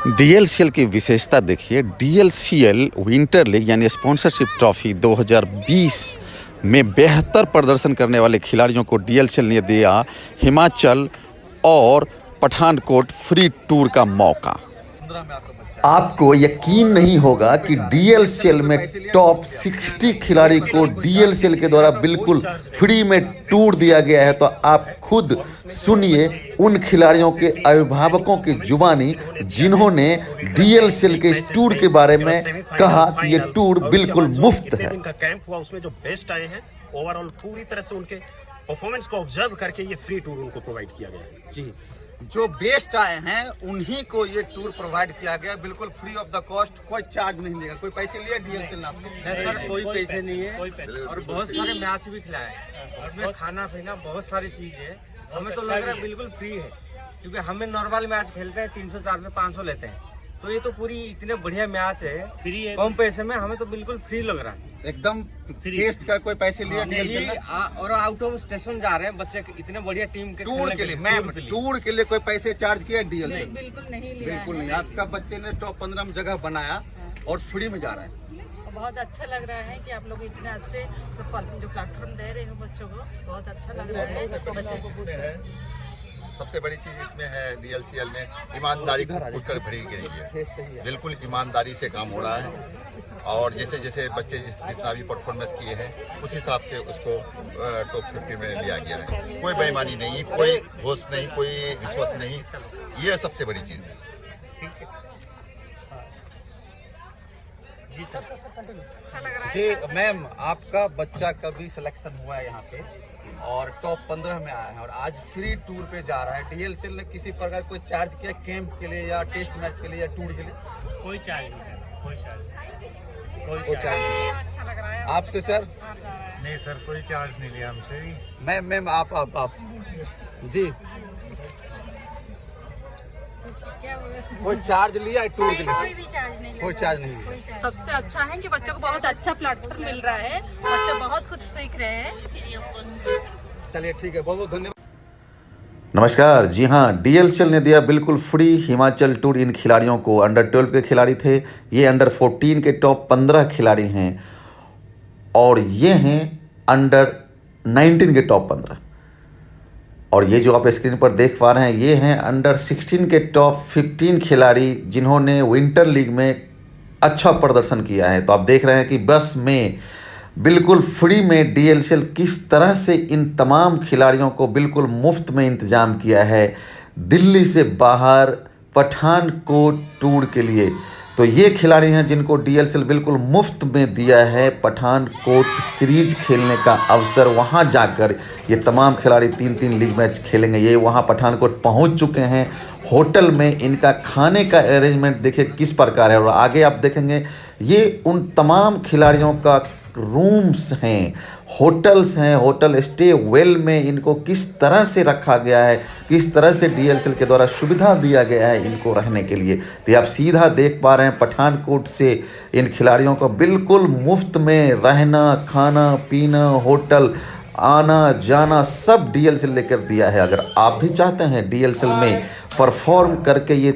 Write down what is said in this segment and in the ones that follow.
डीएलसीएल की विशेषता देखिए। डीएलसीएल विंटर लीग यानी स्पॉन्सरशिप ट्रॉफी 2020 में बेहतर प्रदर्शन करने वाले खिलाड़ियों को डीएलसीएल ने दिया हिमाचल और पठानकोट फ्री टूर का मौका। आपको यकीन नहीं होगा कि डीएलसीएल में टॉप 60 खिलाड़ी को डीएलसीएल के द्वारा बिल्कुल फ्री में टूर दिया गया है। तो आप खुद सुनिए उन खिलाड़ियों के अभिभावकों की जुबानी जिन्होंने डीएलसीएल के इस टूर के बारे में कहा कि ये टूर बिल्कुल मुफ्त है। उनका कैंप हुआ, उसमें जो बेस्ट आए हैं ओवरऑल पूरी तरह से उनके परफॉर्मेंस को ऑब्जर्व करके ये फ्री टूर उनको प्रोवाइड किया गया है। जी, जो बेस्ट आए हैं उन्हीं को ये टूर प्रोवाइड किया गया, बिल्कुल फ्री ऑफ द कॉस्ट, कोई चार्ज नहीं लेगा। कोई पैसे लिया डीएलसीएल आपसे? सर कोई पैसे नहीं है और बहुत सारे मैच भी खिलाए, उसमें खाना पीना बहुत सारी चीज है। हमें तो लग रहा है बिल्कुल फ्री है, क्योंकि हमें नॉर्मल मैच खेलते हैं 300 400 500 लेते हैं, तो ये तो पूरी इतने बढ़िया मैच है फ्री है, कम पैसे में हमें तो बिल्कुल फ्री लग रहा है एकदम। टेस्ट का कोई पैसे लिया डीएलसीएल ने? और आउट ऑफ स्टेशन जा रहे हैं बच्चे इतने बढ़िया टीम के टूर के लिए, मैम टूर के लिए कोई पैसे चार्ज किया डीएलसीएल? बिल्कुल नहीं लिया, बिल्कुल नहीं। आपका बच्चे ने टॉप 15 में जगह बनाया और फ्री में जा रहा है। बहुत अच्छा लग रहा है कि आप लोग इतने अच्छे जो प्लेटफॉर्म दे रहे हो बच्चों को, बहुत अच्छा लग रहा है। बच्चे सबसे बड़ी चीज इसमें है डीएलसीएल में ईमानदारी को पुरकर भरी गई है। बिल्कुल ईमानदारी से काम हो रहा है और जैसे जैसे बच्चे जितना भी परफॉर्मेंस किए हैं उस हिसाब से उसको टॉप 50 में लिया गया है। कोई बेईमानी नहीं, कोई घूस नहीं, कोई रिश्वत नहीं, ये सबसे बड़ी चीज़ है। जी सर, अच्छा लग रहा है। जी मैम, आपका बच्चा कभी सिलेक्शन हुआ है यहाँ पे और टॉप 15 में आया है और आज फ्री टूर पे जा रहा है। डीएलसीएल ने किसी प्रकार कोई चार्ज किया कैंप के लिए या टेस्ट मैच के लिए या टूर के लिए? कोई चार्ज नहीं, कोई चार्ज कोई चार्ज नहीं। अच्छा लग रहा है आपसे सर? नहीं सर, कोई चार्ज नहीं लिया हमसे। मैम आप जी, क्या कोई चार्ज लिया टूर के लिए? कोई भी चार्ज नहीं, कोई चार्ज नहीं लिया। सबसे अच्छा है कि बच्चों को बहुत अच्छा प्लेटफॉर्म मिल रहा है, बच्चे बहुत कुछ सीख रहे हैं। चलिए ठीक है, बहुत बहुत धन्यवाद। नमस्कार। जी हाँ, डीएलसीएल ने दिया बिल्कुल फ्री हिमाचल टूर इन खिलाड़ियों को। अंडर 12 के खिलाड़ी थे, ये अंडर 14 के टॉप 15 खिलाड़ी हैं और ये हैं अंडर 19 के टॉप 15। और ये जो आप स्क्रीन पर देख पा रहे हैं ये हैं अंडर 16 के टॉप 15 खिलाड़ी जिन्होंने विंटर लीग में अच्छा प्रदर्शन किया है। तो आप देख रहे हैं कि बस में बिल्कुल फ्री में डीएलसीएल किस तरह से इन तमाम खिलाड़ियों को बिल्कुल मुफ्त में इंतज़ाम किया है दिल्ली से बाहर पठानकोट टूर के लिए। तो ये खिलाड़ी हैं जिनको डीएलसीएल बिल्कुल मुफ्त में दिया है पठानकोट सीरीज खेलने का अवसर। वहाँ जाकर ये तमाम खिलाड़ी 3-3 लीग मैच खेलेंगे। ये वहाँ पठानकोट पहुँच चुके हैं। होटल में इनका खाने का अरेंजमेंट देखिए किस प्रकार है और आगे आप देखेंगे ये उन तमाम खिलाड़ियों का रूम्स हैं, होटल्स हैं, होटल स्टे वेल में इनको किस तरह से रखा गया है, किस तरह से डीएलसीएल के द्वारा सुविधा दिया गया है इनको रहने के लिए। तो आप सीधा देख पा रहे हैं पठानकोट से इन खिलाड़ियों को बिल्कुल मुफ्त में रहना, खाना पीना, होटल आना जाना सब डीएलसीएल लेकर दिया है। अगर आप भी चाहते हैं डीएलसीएल में परफॉर्म करके ये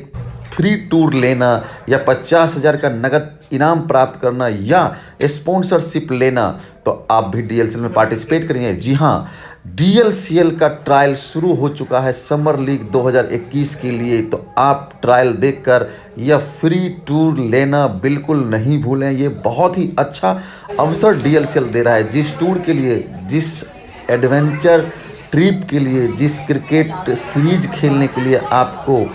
फ्री टूर लेना या 50,000 का नगद इनाम प्राप्त करना या स्पॉन्सरशिप लेना तो आप भी डीएलसीएल में पार्टिसिपेट करिए। जी हाँ, डीएलसीएल का ट्रायल शुरू हो चुका है समर लीग 2021 के लिए। तो आप ट्रायल देखकर यह फ्री टूर लेना बिल्कुल नहीं भूलें। ये बहुत ही अच्छा अवसर डीएलसीएल दे रहा है। जिस टूर के लिए, जिस एडवेंचर ट्रिप के लिए, जिस क्रिकेट सीरीज खेलने के लिए आपको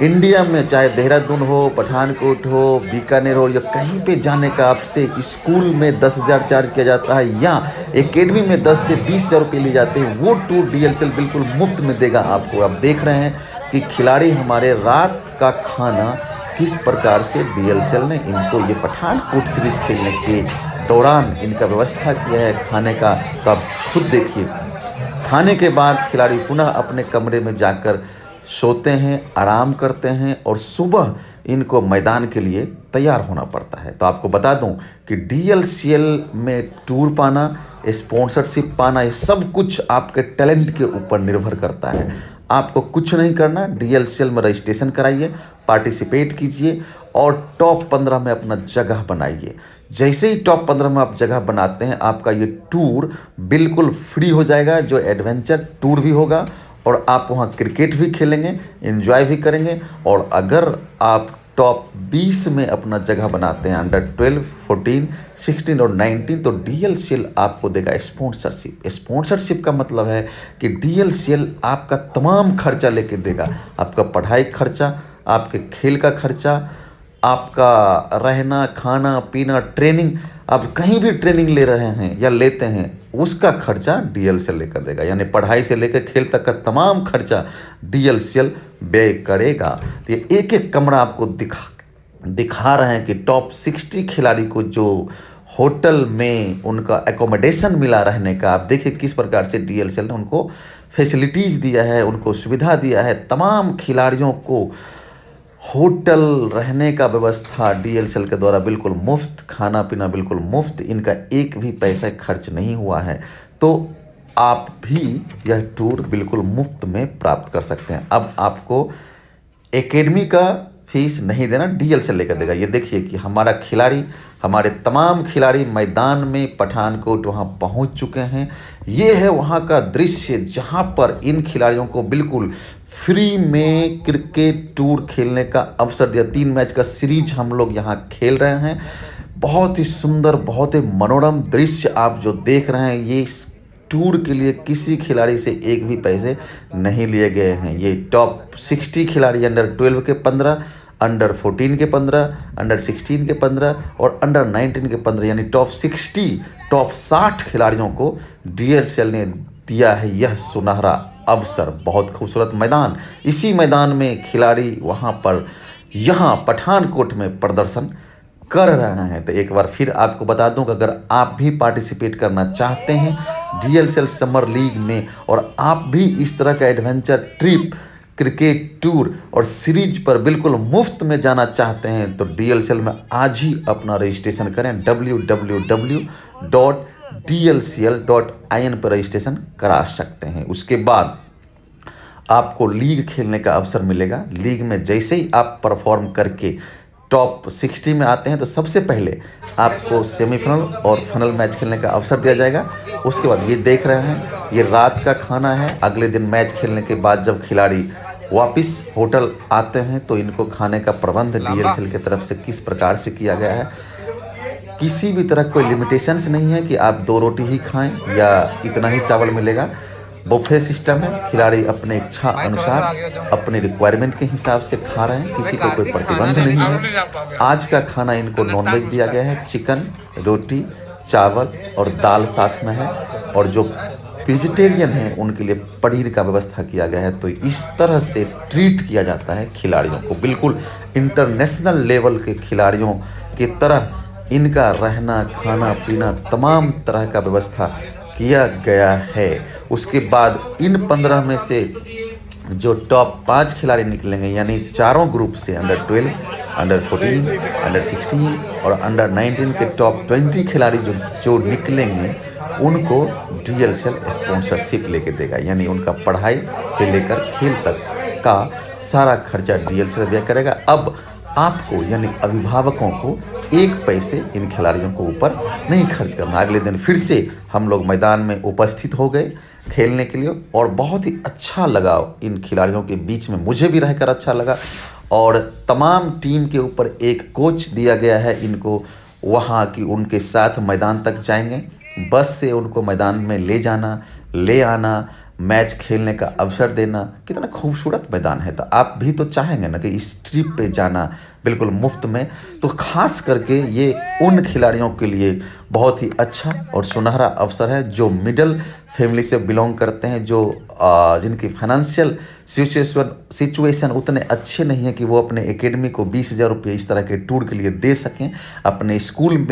इंडिया में चाहे देहरादून हो, पठानकोट हो, बीकानेर हो या कहीं पे जाने का आपसे स्कूल में 10,000 चार्ज किया जाता है या एकेडमी में 10 से 20,000 रुपये लिए जाते हैं, वो टूर डीएलसीएल बिल्कुल मुफ्त में देगा आपको। आप देख रहे हैं कि खिलाड़ी हमारे रात का खाना किस प्रकार से डीएलसीएल ने इनको ये पठानकोट सीरीज खेलने के दौरान इनका व्यवस्था किया है खाने का। तो आप खुद देखिए, खाने के बाद खिलाड़ी पुनः अपने कमरे में जाकर सोते हैं, आराम करते हैं और सुबह इनको मैदान के लिए तैयार होना पड़ता है। तो आपको बता दूं कि डीएलसीएल में टूर पाना, स्पॉन्सरशिप पाना, ये सब कुछ आपके टैलेंट के ऊपर निर्भर करता है। आपको कुछ नहीं करना, डीएलसीएल में रजिस्ट्रेशन कराइए, पार्टिसिपेट कीजिए और टॉप 15 में अपना जगह बनाइए। जैसे ही टॉप 15 में आप जगह बनाते हैं, आपका ये टूर बिल्कुल फ्री हो जाएगा, जो एडवेंचर टूर भी होगा और आप वहाँ क्रिकेट भी खेलेंगे, एंजॉय भी करेंगे। और अगर आप टॉप 20 में अपना जगह बनाते हैं, अंडर 12, 14, 16 और 19, तो DLCL आपको देगा स्पॉन्सरशिप। स्पॉन्सरशिप का मतलब है कि DLCL आपका तमाम खर्चा लेके देगा, आपका पढ़ाई खर्चा, आपके खेल का खर्चा, आपका रहना खाना पीना, ट्रेनिंग, आप कहीं भी ट्रेनिंग ले रहे हैं या लेते हैं, उसका खर्चा DLCL लेकर देगा। यानी पढ़ाई से लेकर खेल तक का तमाम खर्चा DLCL व्यय करेगा। तो ये एक एक कमरा आपको दिखा रहे हैं कि टॉप 60 खिलाड़ी को जो होटल में उनका एकोमोडेशन मिला रहने का, आप देखिए किस प्रकार से DLCL ने उनको फैसिलिटीज़ दिया है, उनको सुविधा दिया है। तमाम खिलाड़ियों को होटल रहने का व्यवस्था DLCL के द्वारा बिल्कुल मुफ्त, खाना पीना बिल्कुल मुफ्त, इनका एक भी पैसा खर्च नहीं हुआ है। तो आप भी यह टूर बिल्कुल मुफ्त में प्राप्त कर सकते हैं। अब आपको एकेडमी का फीस नहीं देना, DLCL लेकर देगा। ये देखिए कि हमारा खिलाड़ी, हमारे तमाम खिलाड़ी मैदान में पठानकोट वहाँ पहुँच चुके हैं। ये है वहाँ का दृश्य जहाँ पर इन खिलाड़ियों को बिल्कुल फ्री में क्रिकेट टूर खेलने का अवसर दिया। 3 मैच का सीरीज हम लोग यहाँ खेल रहे हैं। बहुत ही सुंदर, बहुत ही मनोरम दृश्य आप जो देख रहे हैं, ये टूर के लिए किसी खिलाड़ी से एक भी पैसे नहीं लिए गए हैं। ये टॉप 60 खिलाड़ी, अंडर 12 के 15, अंडर 14 के 15, अंडर 16 के 15 और अंडर 19 के 15, यानी टॉप 60 खिलाड़ियों को DLCL ने दिया है यह सुनहरा अवसर। बहुत खूबसूरत मैदान, इसी मैदान में खिलाड़ी वहाँ पर यहाँ पठानकोट में प्रदर्शन कर रहे हैं। तो एक बार फिर आपको बता दूं कि अगर आप भी पार्टिसिपेट करना चाहते हैं DLCL समर लीग में और आप भी इस तरह का एडवेंचर ट्रिप, क्रिकेट टूर और सीरीज पर बिल्कुल मुफ्त में जाना चाहते हैं, तो DLCL में आज ही अपना रजिस्ट्रेशन करें। www.dlcl.in पर रजिस्ट्रेशन करा सकते हैं। उसके बाद आपको लीग खेलने का अवसर मिलेगा। लीग में जैसे ही आप परफॉर्म करके टॉप 60 में आते हैं, तो सबसे पहले आपको सेमीफाइनल और फाइनल मैच खेलने का अवसर दिया जाएगा। उसके बाद ये देख रहे हैं, ये रात का खाना है। अगले दिन मैच खेलने के बाद जब खिलाड़ी वापस होटल आते हैं, तो इनको खाने का प्रबंध DLCL की तरफ से किस प्रकार से किया गया है। किसी भी तरह कोई लिमिटेशंस नहीं है कि आप 2 रोटी ही खाएं या इतना ही चावल मिलेगा। बुफे सिस्टम है, खिलाड़ी अपने इच्छा अनुसार अपने रिक्वायरमेंट के हिसाब से खा रहे हैं, किसी पे कोई प्रतिबंध नहीं है। आज का खाना इनको नॉनवेज दिया गया है, चिकन, रोटी, चावल और दाल साथ में है। और जो वेजिटेरियन हैं उनके लिए पनीर का व्यवस्था किया गया है। तो इस तरह से ट्रीट किया जाता है खिलाड़ियों को, बिल्कुल इंटरनेशनल लेवल के खिलाड़ियों की तरह इनका रहना खाना पीना तमाम तरह का व्यवस्था किया गया है। उसके बाद इन 15 में से जो टॉप 5 खिलाड़ी निकलेंगे, यानी चारों ग्रुप से अंडर 12, अंडर 14, अंडर 16 और अंडर 19 के टॉप 20 खिलाड़ी जो निकलेंगे, उनको DLCL स्पॉन्सरशिप लेके देगा। यानी उनका पढ़ाई से लेकर खेल तक का सारा खर्चा DLCL व्यय करेगा। अब आपको यानी अभिभावकों को एक पैसे इन खिलाड़ियों को ऊपर नहीं खर्च करना। अगले दिन फिर से हम लोग मैदान में उपस्थित हो गए खेलने के लिए और बहुत ही अच्छा लगा इन खिलाड़ियों के बीच में, मुझे भी रहकर अच्छा लगा। और तमाम टीम के ऊपर एक कोच दिया गया है इनको, वहाँ की उनके साथ मैदान तक जाएंगे, बस से उनको मैदान में ले जाना, ले आना, मैच खेलने का अवसर देना। कितना खूबसूरत मैदान है। तो आप भी तो चाहेंगे ना कि इस ट्रिप पे जाना बिल्कुल मुफ्त में। तो ख़ास करके ये उन खिलाड़ियों के लिए बहुत ही अच्छा और सुनहरा अवसर है जो मिडिल फैमिली से बिलोंग करते हैं, जो जिनकी फाइनेंशियल सिचुएशन उतने अच्छे नहीं है कि वो अपने एकेडमी को 20,000 रुपये इस तरह के टूर के लिए दे सकें। अपने स्कूल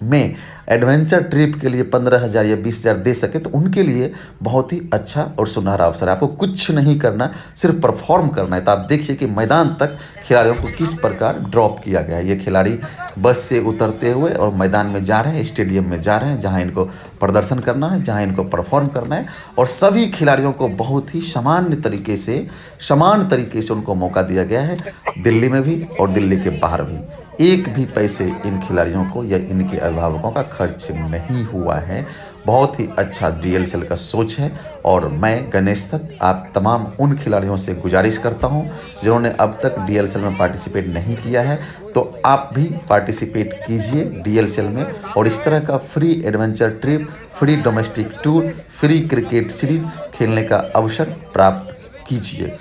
में एडवेंचर ट्रिप के लिए 15,000 या 20,000 दे सके तो उनके लिए बहुत ही अच्छा और सुनहरा अवसर है। आपको कुछ नहीं करना, सिर्फ परफॉर्म करना है। तो आप देखिए कि मैदान तक खिलाड़ियों को किस प्रकार ड्रॉप किया गया है। ये खिलाड़ी बस से उतरते हुए और मैदान में जा रहे हैं, स्टेडियम में जा रहे हैं जहां इनको प्रदर्शन करना है, जहां इनको परफॉर्म करना है। और सभी खिलाड़ियों को बहुत ही समान तरीके से उनको मौका दिया गया है, दिल्ली में भी और दिल्ली के बाहर भी। एक भी पैसे इन खिलाड़ियों को या इनके अभिभावकों का खर्च नहीं हुआ है। बहुत ही अच्छा DLCL का सोच है। और मैं गणेश दत्त आप तमाम उन खिलाड़ियों से गुजारिश करता हूं जिन्होंने अब तक DLCL में पार्टिसिपेट नहीं किया है, तो आप भी पार्टिसिपेट कीजिए DLCL में और इस तरह का free adventure trip, free domestic tour, free cricket series खेलने का अवसर प्राप्त कीजिए।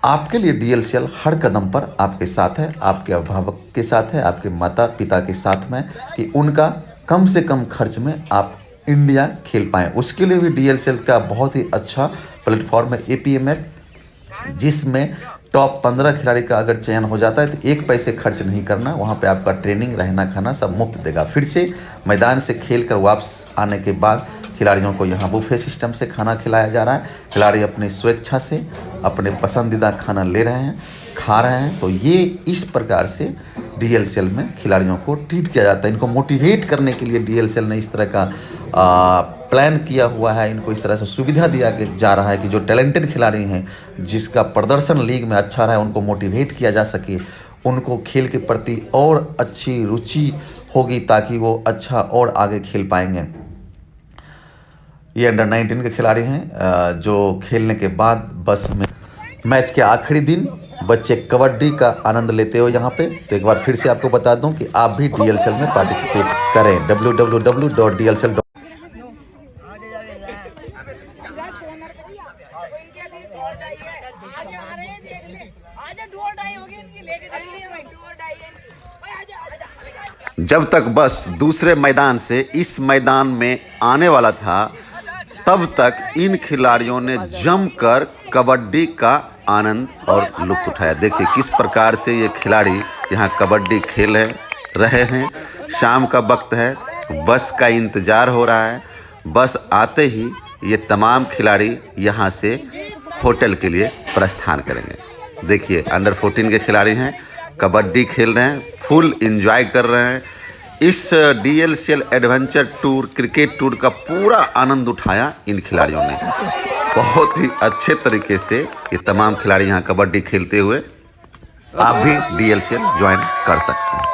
आपके लिए DLCL हर कदम पर आपके साथ है, आपके अभिभावक के साथ है, आपके माता पिता के साथ में, कि उनका कम से कम खर्च में आप इंडिया खेल पाएँ। उसके लिए भी DLCL का बहुत ही अच्छा प्लेटफॉर्म है APMS, जिसमें टॉप 15 खिलाड़ी का अगर चयन हो जाता है तो एक पैसे खर्च नहीं करना। वहाँ पे आपका ट्रेनिंग, रहना, खाना सब मुफ्त देगा। फिर से मैदान से खेल कर वापस आने के बाद खिलाड़ियों को यहाँ बुफे सिस्टम से खाना खिलाया जा रहा है। खिलाड़ी अपनी स्वेच्छा से अपने पसंदीदा खाना ले रहे हैं, खा रहे हैं। तो ये इस प्रकार से DLCL में खिलाड़ियों को ट्रीट किया जाता है। इनको मोटिवेट करने के लिए DLCL ने इस तरह का प्लान किया हुआ है। इनको इस तरह से सुविधा दिया जा रहा है कि जो टैलेंटेड खिलाड़ी हैं, जिसका प्रदर्शन लीग में अच्छा रहा है, उनको मोटिवेट किया जा सके, उनको खेल के प्रति और अच्छी रुचि होगी ताकि वो अच्छा और आगे खेल पाएंगे। ये अंडर 19 के खिलाड़ी हैं जो खेलने के बाद बस में मैच के आखिरी दिन बच्चे कबड्डी का आनंद लेते हो यहाँ पे। तो एक बार फिर से आपको बता दूं कि आप भी DLCL में पार्टिसिपेट करें। www.dlcl. जब तक बस दूसरे मैदान से इस मैदान में आने वाला था, तब तक इन खिलाड़ियों ने जमकर कबड्डी का आनंद और लुत्फ उठाया। देखिए किस प्रकार से ये खिलाड़ी यहाँ कबड्डी खेल रहे हैं। शाम का वक्त है, बस का इंतज़ार हो रहा है। बस आते ही ये तमाम खिलाड़ी यहाँ से होटल के लिए प्रस्थान करेंगे। देखिए अंडर 14 के खिलाड़ी हैं, कबड्डी खेल रहे हैं, फुल एंजॉय कर रहे हैं। इस DLCL adventure tour, cricket tour का पूरा आनंद उठाया इन खिलाड़ियों ने। बहुत ही अच्छे तरीके से ये तमाम खिलाड़ी यहाँ कबड्डी खेलते हुए आप भी DLCL ज्वाइन कर सकते हैं।